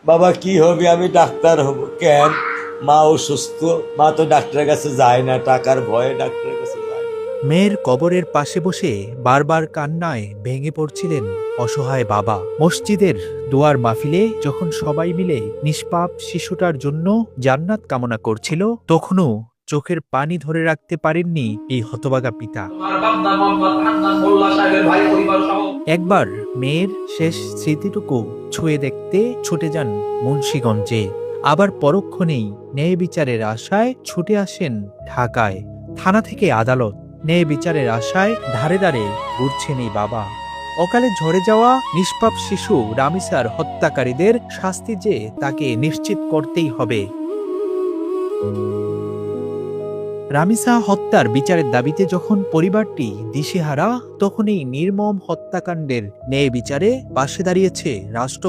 বাবা কি হবে, আমি ডাক্তার হব। কেন? মা অসুস্থ, মা তো ডাক্তারের কাছে যায় না, টাকার ভয়ে ডাক্তারের কাছে যায় না। মেয়ের কবরের পাশে বসে বারবার কান্নায় ভেঙে পড়ছিলেন অসহায় বাবা। মসজিদের দোয়ার মাহফিলে যখন সবাই মিলে নিষ্পাপ শিশুটার জন্য জান্নাত কামনা করছিল, তখনও চোখের পানি ধরে রাখতে পারেননি এই হতভাগা পিতা। একবার মেয়ের শেষ স্মৃতিটুকু ছুঁয়ে দেখতে ছুটে যান মুন্সিগঞ্জে। আবার পরক্ষণেই ন্যায় বিচারের আশায় ছুটে আসেন ঢাকায়। থানা থেকে আদালত, ন্যায় বিচারের আশায় ধারে ধারে ঘুরছেন এই বাবা। অকালে ঝরে যাওয়া নিষ্পাপ শিশু রামিসার হত্যাকারীদের শাস্তি যে তাকে নিশ্চিত করতেই হবে। রামিসা হত্যার বিচারের দাবিতে যখন পরিবারটি দিশেহারা, তখন এই নির্মম হত্যাকাণ্ডের ন্যায় বিচারে পাশে দাঁড়িয়েছে রাষ্ট্র।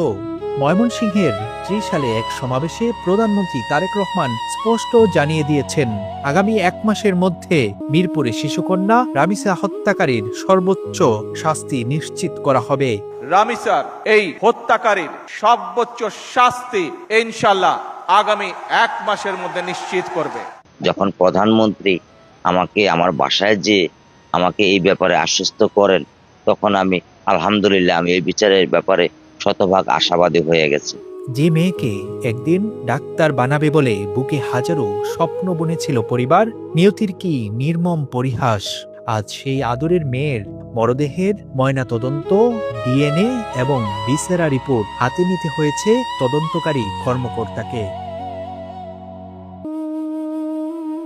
ময়মনসিংহের ৩০ সালে এক সমাবেশে প্রধানমন্ত্রী তারেক রহমান স্পষ্ট জানিয়ে দিয়েছেন, আগামী ১ মাসের মধ্যে মিরপুরে শিশুকন্যা রামিসা হত্যাকারীর সর্বোচ্চ শাস্তি নিশ্চিত করা হবে। রামিসার এই হত্যাকারীর সর্বোচ্চ শাস্তি ইনশাআল্লাহ আগামী ১ মাসের মধ্যে নিশ্চিত করবে। যখন প্রধানমন্ত্রী আমাকে আমার বাসায় যে আমাকে এই ব্যাপারে আশ্বস্ত করেন, তখন আমি আলহামদুলিল্লাহ আমি এই বিচারের ব্যাপারে শতভাগ আশাবাদী হয়ে গেছি। যে মেয়েকে একদিন ডাক্তার বানাবে বলে বুকে হাজারো স্বপ্ন বুনেছিল পরিবার, নিয়তির কি নির্মম পরিহাস। আজ সেই আদরের মেয়ের মরদেহের ময়না তদন্ত, ডিএনএ এবং ভিসেরা রিপোর্ট হাতে নিতে হয়েছে তদন্তকারী কর্মকর্তাকে।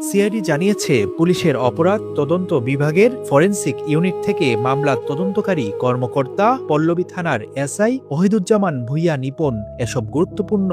সিআইডি জানিয়েছে, পুলিশের অপরাধ তদন্ত বিভাগের ফরেনসিক ইউনিট থেকে মামলার তদন্তকারী কর্মকর্তা, পল্লবী থানার এসআই ওহিদুজ্জামান ভূঁইয়া নিপন এসব গুরুত্বপূর্ণ